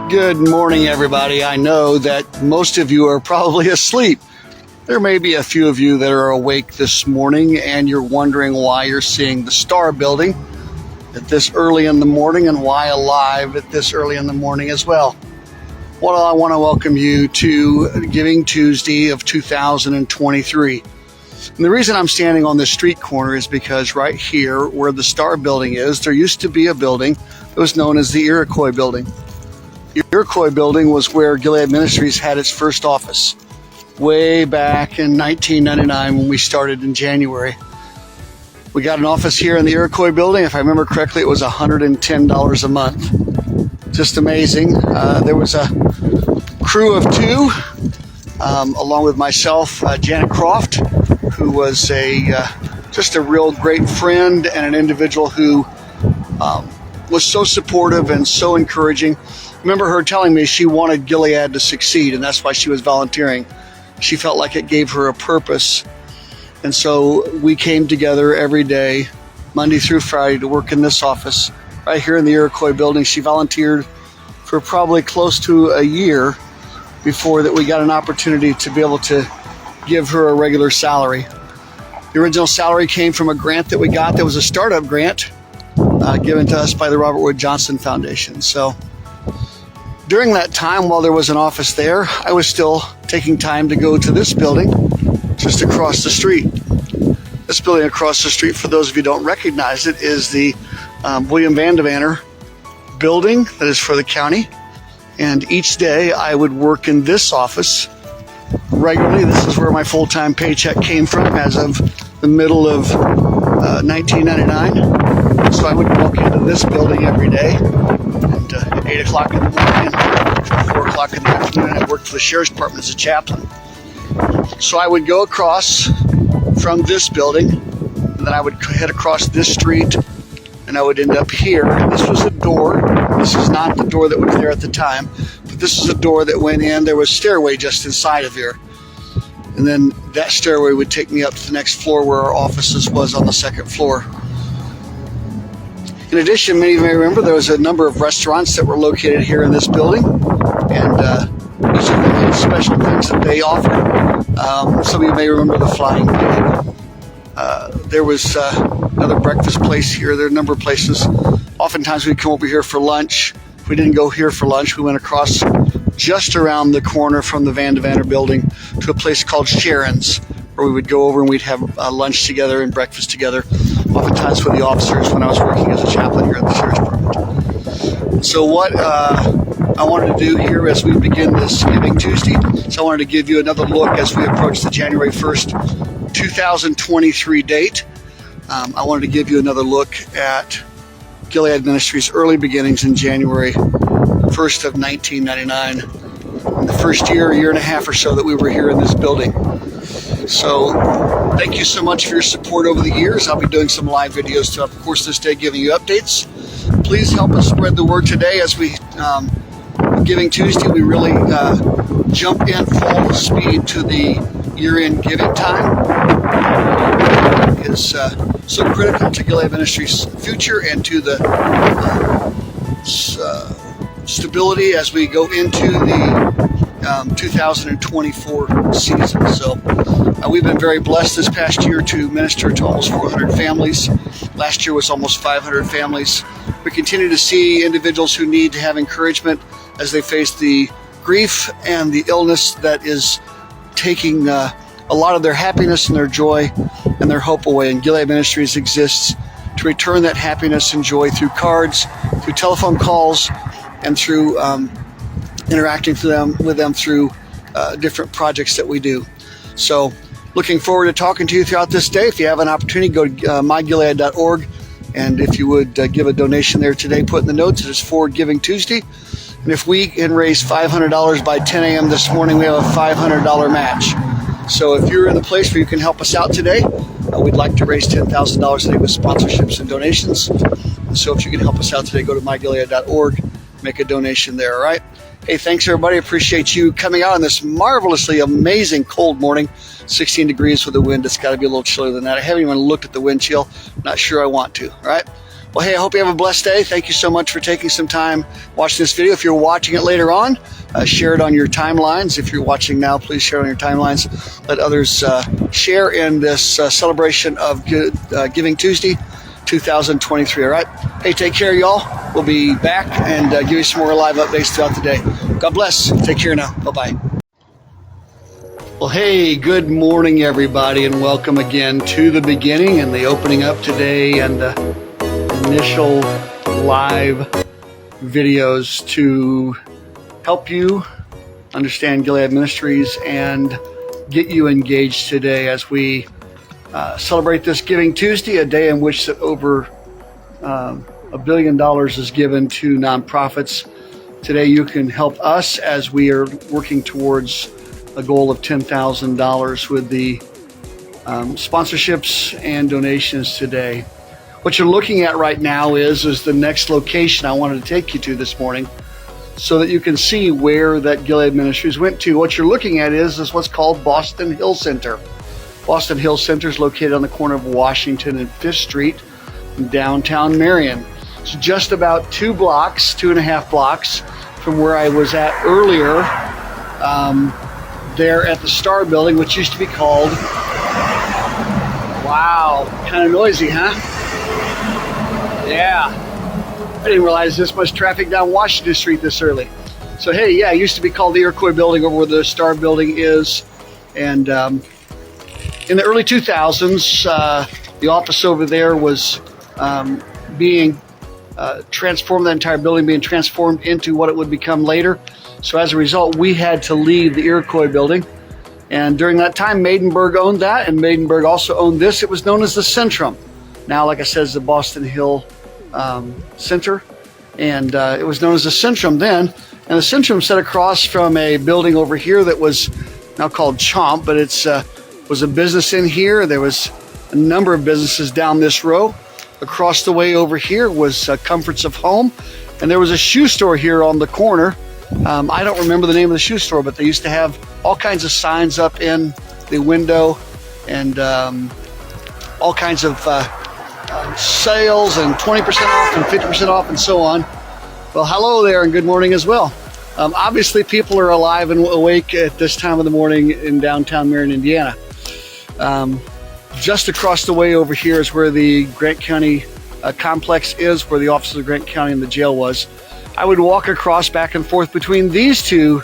Good morning, everybody. I know that most of you are probably asleep. There may be a few of you that are awake this morning and you're wondering why you're seeing the Star Building at this early in the morning and why alive at this early in the morning as well. Well, I want to welcome you to Giving Tuesday of 2023. And the reason I'm standing on this street corner is because right here where the Star Building is, there used to be a building that was known as the Iroquois Building. The Iroquois Building was where Gilead Ministries had its first office way back in 1999 when we started in January. We got an office here in the Iroquois Building. If I remember correctly, it was $110 a month. Just amazing. There was a crew of two, along with myself, Janet Croft, who was just a real great friend and an individual who was so supportive and so encouraging. Remember her telling me she wanted Gilead to succeed, and that's why she was volunteering. She felt like it gave her a purpose. And so we came together every day, Monday through Friday, to work in this office right here in the Iroquois Building. She volunteered for probably close to a year before that we got an opportunity to be able to give her a regular salary. The original salary came from a grant that we got that was a startup grant given to us by the Robert Wood Johnson Foundation. So during that time, while there was an office there, I was still taking time to go to this building just across the street. This building across the street, for those of you who don't recognize it, is the William Vandevanner building that is for the county. And each day I would work in this office regularly. This is where my full-time paycheck came from as of the middle of 1999. So I would walk into this building every day. And at 8 o'clock in the morning and 4 o'clock in the afternoon, I worked for the Sheriff's Department as a chaplain. So I would go across from this building, and then I would head across this street, and I would end up here. And this was a door. This is not the door that was there at the time, but this is a door that went in. There was a stairway just inside of here. And then that stairway would take me up to the next floor where our offices was on the second floor. In addition, many of you may remember there was a number of restaurants that were located here in this building, and each of them had special things that they offered. Some of you may remember the Flying Pig. There was another breakfast place here. There are a number of places. Oftentimes we'd come over here for lunch. If we didn't go here for lunch, we went across just around the corner from the Vandevanner building to a place called Sharon's, where we would go over and we'd have lunch together and breakfast together, oftentimes with the officers when I was working as a chaplain here at the Sheriff's Department. So what I wanted to do here as we begin this Giving Tuesday, so I wanted to give you another look as we approach the January 1st, 2023 date. I wanted to give you another look at Gilead Ministries' early beginnings in January 1st of 1999, in the first year and a half or so that we were here in this building. So thank you so much for your support over the years. I'll be doing some live videos throughout the course of this day, giving you updates. Please help us spread the word today as we, Giving Tuesday, we really jump in full speed to the year-end giving time. It's so critical to Gilead Ministries' future and to the stability as we go into the 2024 season. So we've been very blessed this past year to minister to almost 400 families. Last year was almost 500 families. We continue to see individuals who need to have encouragement as they face the grief and the illness that is taking a lot of their happiness and their joy and their hope away. And Gilead Ministries exists to return that happiness and joy through cards, through telephone calls, and through interacting with them through different projects that we do. So looking forward to talking to you throughout this day. If you have an opportunity, go to mygilead.org, and if you would give a donation there today, put in the notes it is for Giving Tuesday. And if we can raise $500 by 10 a.m. this morning, we have a $500 match. So if you're in the place where you can help us out today, we'd like to raise $10,000 today with sponsorships and donations. So if you can help us out today, go to mygilead.org, make a donation there, all right? Hey, thanks everybody. Appreciate you coming out on this marvelously amazing cold morning. 16 degrees with the wind. It's got to be a little chillier than that. I haven't even looked at the wind chill. Not sure I want to, all right? Well, hey, I hope you have a blessed day. Thank you so much for taking some time watching this video. If you're watching it later on, share it on your timelines. If you're watching now, please share it on your timelines. Let others share in this celebration of Giving Tuesday 2023. All right. Hey, take care, y'all. We'll be back and give you some more live updates throughout the day. God bless. Take care now. Bye-bye. Well, hey, good morning, everybody, and welcome again to the beginning and the opening up today and the initial live videos to help you understand Gilead Ministries and get you engaged today as we celebrate this Giving Tuesday, a day in which over $1 billion is given to nonprofits. Today you can help us as we are working towards a goal of $10,000 with the sponsorships and donations today. What you're looking at right now is the next location I wanted to take you to this morning so that you can see where that Gilead Ministries went to. What you're looking at is what's called Boston Hill Center. Boston Hill Center is located on the corner of Washington and 5th Street in downtown Marion. It's just about 2.5 blocks from where I was at earlier, there at the Star Building, which used to be called, wow, kind of noisy, huh? Yeah, I didn't realize this much traffic down Washington Street this early. So hey, yeah, it used to be called the Iroquois Building over where the Star Building is. And in the early 2000s, the office over there was being transformed, the entire building being transformed into what it would become later. So as a result, we had to leave the Iroquois Building. And during that time, Maidenberg owned that, and Maidenberg also owned this. It was known as the Centrum. Now, like I said, it's the Boston Hill Center. And it was known as the Centrum then. And the Centrum sat across from a building over here that was now called Chomp, but it's was a business in here. There was a number of businesses down this row. Across the way over here was Comforts of Home. And there was a shoe store here on the corner. I don't remember the name of the shoe store, but they used to have all kinds of signs up in the window and all kinds of sales and 20% off and 50% off and so on. Well, hello there and good morning as well. Obviously, people are alive and awake at this time of the morning in downtown Marion, Indiana. Just across the way over here is where the Grant County complex is, where the offices of Grant County and the jail was. I would walk across back and forth between these two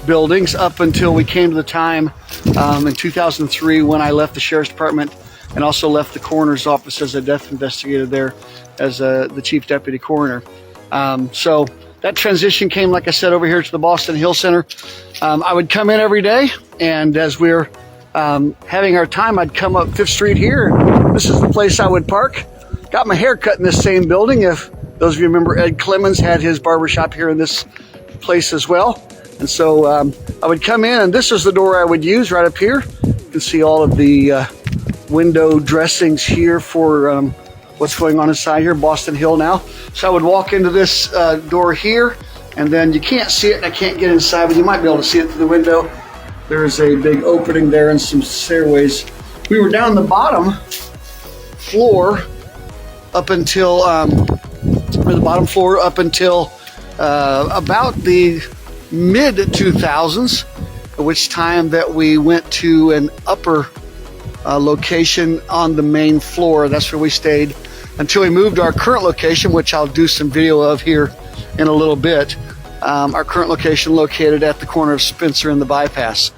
buildings up until we came to the time in 2003 when I left the Sheriff's Department and also left the coroner's office as a death investigator there as the chief deputy coroner. So that transition came, like I said, over here to the Boston Hill Center. I would come in every day, and as we're having our time, I'd come up 5th Street here. This is the place I would park. Got my hair cut in this same building. If those of you remember, Ed Clemens had his barbershop here in this place as well. And so I would come in, and this is the door I would use right up here. You can see all of the window dressings here for what's going on inside here, Boston Hill now. So I would walk into this door here, and then you can't see it, and I can't get inside, but you might be able to see it through the window. There's a big opening there and some stairways. We were down the bottom floor up until about the mid 2000s, at which time that we went to an upper location on the main floor. That's where we stayed until we moved to our current location, which I'll do some video of here in a little bit. Our current location located at the corner of Spencer and the Bypass.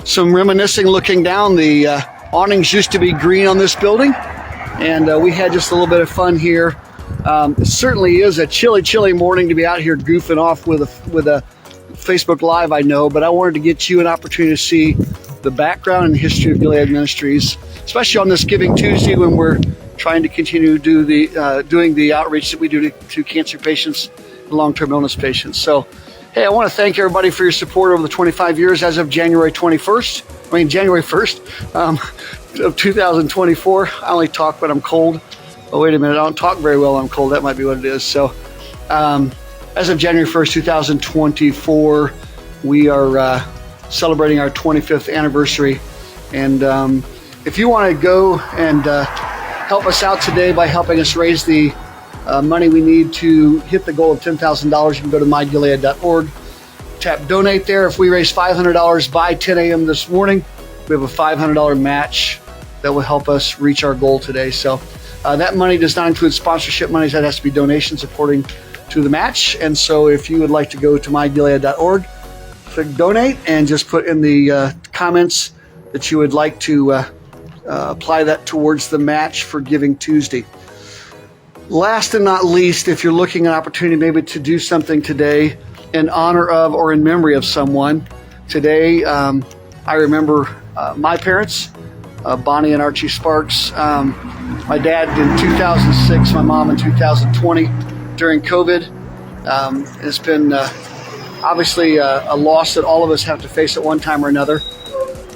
Some reminiscing looking down, the awnings used to be green on this building, and we had just a little bit of fun here. It certainly is a chilly morning to be out here goofing off with a Facebook Live, I know, but I wanted to get you an opportunity to see the background and history of Gilead Ministries, especially on this Giving Tuesday when we're trying to continue to doing the outreach that we do to cancer patients and long-term illness patients. So, hey, I want to thank everybody for your support over the 25 years as of January 1st of 2024. I only talk when I'm cold. Oh, wait a minute, I don't talk very well when I'm cold. That might be what it is. So, as of January 1st, 2024, we are celebrating our 25th anniversary. And if you want to go and help us out today by helping us raise the money we need to hit the goal of $10,000, you can go to mygilead.org, tap donate there. If we raise $500 by 10 a.m. this morning, we have a $500 match that will help us reach our goal today. So that money does not include sponsorship monies. That has to be donations according to the match. And so if you would like to go to mygilead.org, click donate, and just put in the comments that you would like to apply that towards the match for Giving Tuesday. Last and not least, if you're looking at an opportunity maybe to do something today in honor of or in memory of someone, today I remember my parents, Bonnie and Archie Sparks. My dad in 2006, my mom in 2020 during COVID. It's been obviously a loss that all of us have to face at one time or another.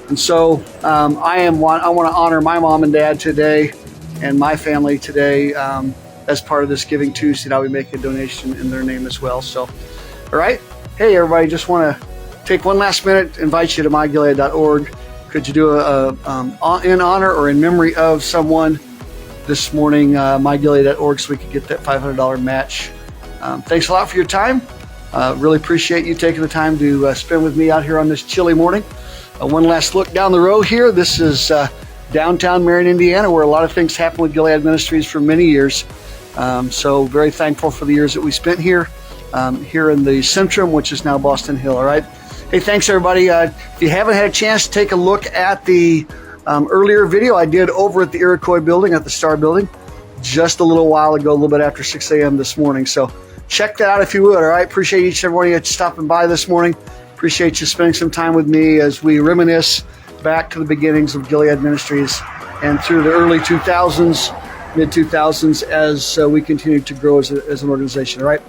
And so I want to honor my mom and dad today and my family today as part of this Giving Tuesday. Now we make a donation in their name as well. So, all right. Hey, everybody, just want to take one last minute, invite you to mygilead.org. Could you do in honor or in memory of someone this morning, mygilead.org, so we could get that $500 match. Thanks a lot for your time. Really appreciate you taking the time to spend with me out here on this chilly morning. One last look down the road here. This is downtown Marion, Indiana, where a lot of things happened with Gilead Ministries for many years. So very thankful for the years that we spent here, here in the Centrum, which is now Boston Hill. All right. Hey, thanks everybody. If you haven't had a chance to take a look at the earlier video I did over at the Iroquois building, at the Star building, just a little while ago, a little bit after 6 a.m. this morning. So check that out if you would. All right. Appreciate each and every one of you stopping by this morning. Appreciate you spending some time with me as we reminisce back to the beginnings of Gilead Ministries and through the early 2000s, mid 2000s, as we continue to grow as an organization. All right.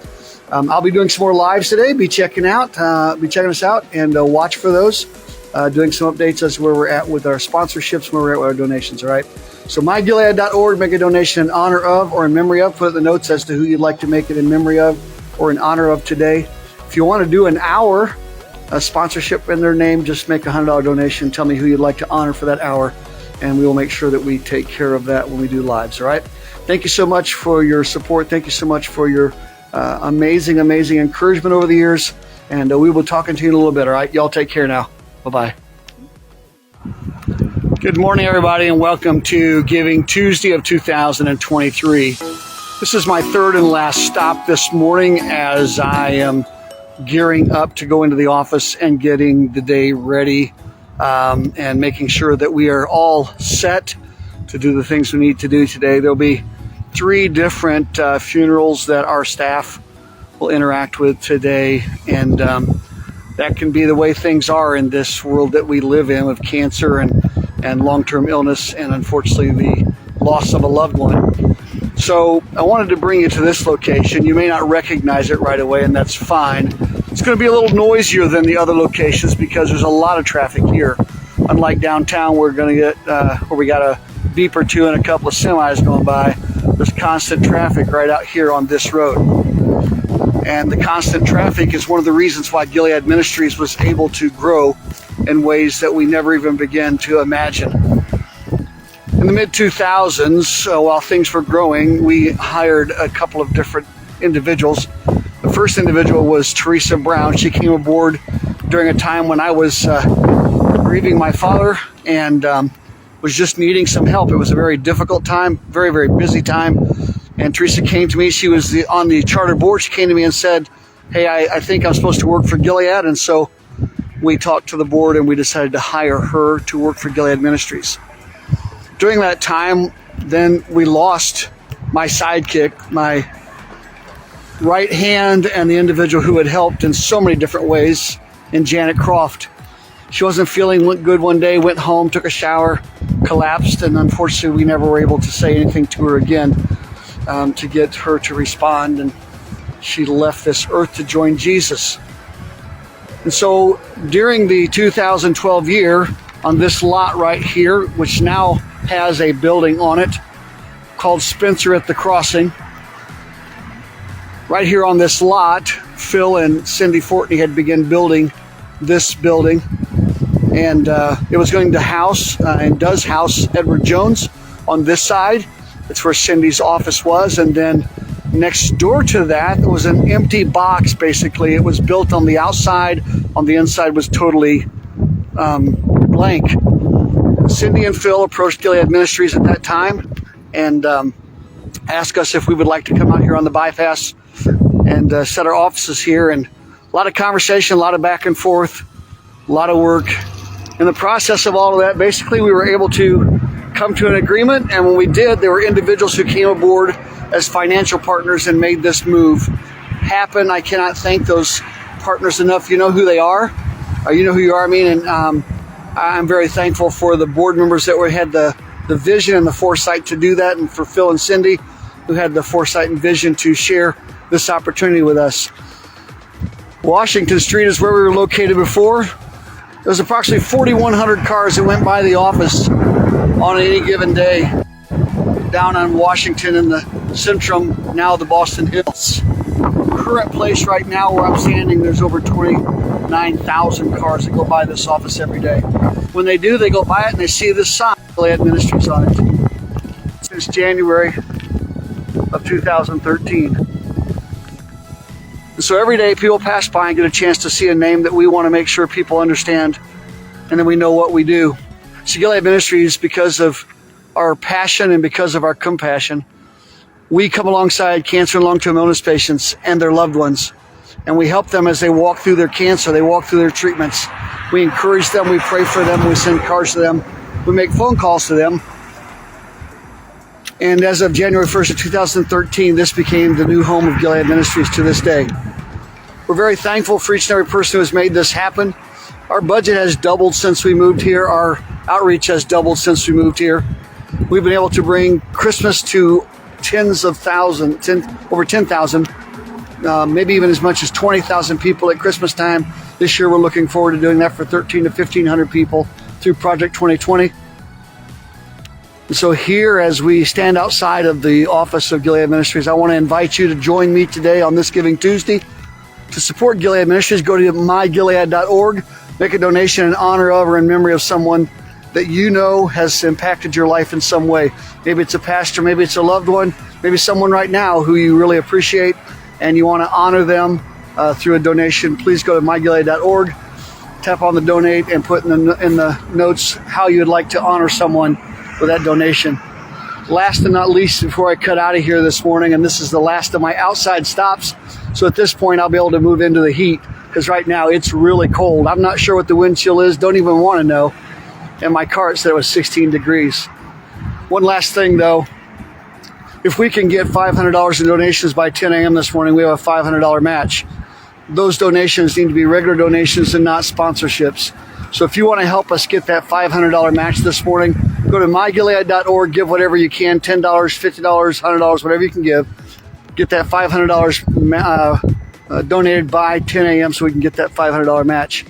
I'll be doing some more lives today. Be checking us out and watch for those. Doing some updates as to where we're at with our sponsorships, where we're at with our donations. All right. So mygilead.org, make a donation in honor of or in memory of. Put the notes as to who you'd like to make it in memory of or in honor of today. If you want to do an hour sponsorship in their name, just make a $100 donation. Tell me who you'd like to honor for that hour, and we will make sure that we take care of that when we do lives. All right. Thank you so much for your support. Thank you so much for your amazing encouragement over the years. And we will be talking to you in a little bit. All right. Y'all take care now. Bye-bye. Good morning, everybody, and welcome to Giving Tuesday of 2023. This is my third and last stop this morning as I am gearing up to go into the office and getting the day ready and making sure that we are all set to do the things we need to do today. There'll be 3 different funerals that our staff will interact with today, and that can be the way things are in this world that we live in with cancer and long-term illness and unfortunately the loss of a loved one. So I wanted to bring you to this location. You may not recognize it right away, and that's fine. It's going to be a little noisier than the other locations because there's a lot of traffic here. Unlike downtown, we're going to get where we got a beep or two and a couple of semis going by. There's constant traffic right out here on this road. And the constant traffic is one of the reasons why Gilead Ministries was able to grow in ways that we never even began to imagine. In the mid-2000s, while things were growing, we hired a couple of different individuals. The first individual was Teresa Brown. She came aboard during a time when I was grieving my father and was just needing some help. It was a very difficult time, very, very busy time. And Teresa came to me. She was on the charter board. She came to me and said, hey, I think I'm supposed to work for Gilead. And so we talked to the board and we decided to hire her to work for Gilead Ministries. During that time, then we lost my sidekick, my right hand, and the individual who had helped in so many different ways, in Janet Croft. She wasn't feeling good one day, went home, took a shower, collapsed, and unfortunately we never were able to say anything to her again to get her to respond, and she left this earth to join Jesus. And so during the 2012 year, on this lot right here, which now has a building on it called Spencer at the Crossing, right here on this lot, Phil and Cindy Fortney had begun building this building, and it was going to house and does house Edward Jones on this side. It's where Cindy's office was, and then Next door to that was an empty box, basically. It was built on the outside. On the inside was totally blank. Cindy and Phil approached Gilead Ministries at that time and asked us if we would like to come out here on the bypass and set our offices here. And a lot of conversation, a lot of back and forth, a lot of work. In the process of all of that, basically we were able to come to an agreement. And when we did, there were individuals who came aboard as financial partners and made this move happen. I cannot thank those partners enough. You know who they are. You know who you are, and I'm very thankful for the board members that had the vision and the foresight to do that, and for Phil and Cindy, who had the foresight and vision to share this opportunity with us. Washington Street is where we were located before. There was approximately 4,100 cars that went by the office on any given day down on Washington in the Centrum, now the Boston Hills. Current place right now where I'm standing, there's over 29,000 cars that go by this office every day. When they do, they go by it and they see this sign, Gilead Ministries, on it. Since January of 2013. And so every day people pass by and get a chance to see a name that we want to make sure people understand, and then we know what we do. So Gilead Ministries, because of our passion and because of our compassion, we come alongside cancer and long-term illness patients and their loved ones, and we help them as they walk through their cancer, they walk through their treatments. We encourage them, we pray for them, we send cards to them, we make phone calls to them. And as of January 1st of 2013, this became the new home of Gilead Ministries to this day. We're very thankful for each and every person who has made this happen. Our budget has doubled since we moved here. Our outreach has doubled since we moved here. We've been able to bring Christmas to tens of thousands, over 10,000, maybe even as much as 20,000 people at Christmas time. This year we're looking forward to doing that for 1,300 to 1,500 people through Project 2020. And so here, as we stand outside of the office of Gilead Ministries, I want to invite you to join me today on this Giving Tuesday. To support Gilead Ministries, go to mygilead.org, make a donation in honor of or in memory of someone that you know has impacted your life in some way. Maybe it's a pastor, maybe it's a loved one, maybe someone right now who you really appreciate and you want to honor them through a donation. Please go to mygilead.org, tap on the donate, and put in the notes how you would like to honor someone with that donation. Last and not least, before I cut out of here this morning, and this is the last of my outside stops, so at this point I'll be able to move into the heat, because right now it's really cold. I'm not sure what the wind chill is, don't even want to know. And my car said it was 16 degrees. One last thing though, if we can get $500 in donations by 10 a.m. this morning, we have a $500 match. Those donations need to be regular donations and not sponsorships. So if you want to help us get that $500 match this morning, go to mygilead.org, give whatever you can, $10, $50, $100, whatever you can give. Get that $500 donated by 10 a.m. so we can get that $500 match.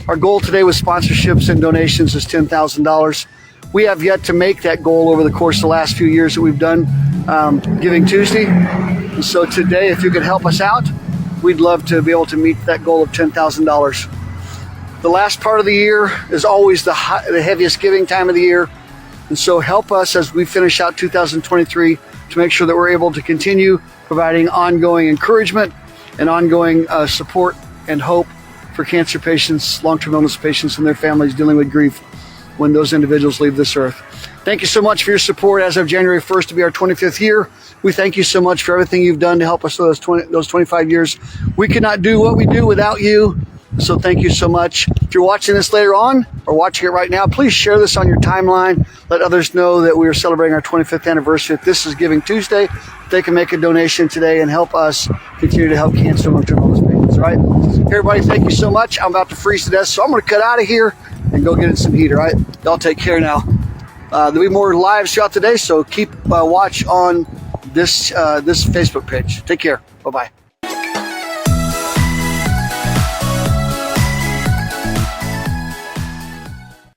Our goal today with sponsorships and donations is $10,000. We have yet to make that goal over the course of the last few years that we've done Giving Tuesday. And so today, if you could help us out, we'd love to be able to meet that goal of $10,000. The last part of the year is always the heaviest giving time of the year. And so help us as we finish out 2023 to make sure that we're able to continue providing ongoing encouragement and ongoing support and hope for cancer patients, long-term illness patients, and their families dealing with grief when those individuals leave this earth. Thank you so much for your support as of January 1st to be our 25th year. We thank you so much for everything you've done to help us those 25 years. We could not do what we do without you. So thank you so much. If you're watching this later on or watching it right now, please share this on your timeline. Let others know that we are celebrating our 25th anniversary. If this is Giving Tuesday, they can make a donation today and help us continue to help cancer and long-term illness patients. All right? Everybody, thank you so much. I'm about to freeze to death, so I'm going to cut out of here and go get in some heat. All right? Y'all take care now. There'll be more lives throughout the day, so keep watch on this Facebook page. Take care. Bye-bye.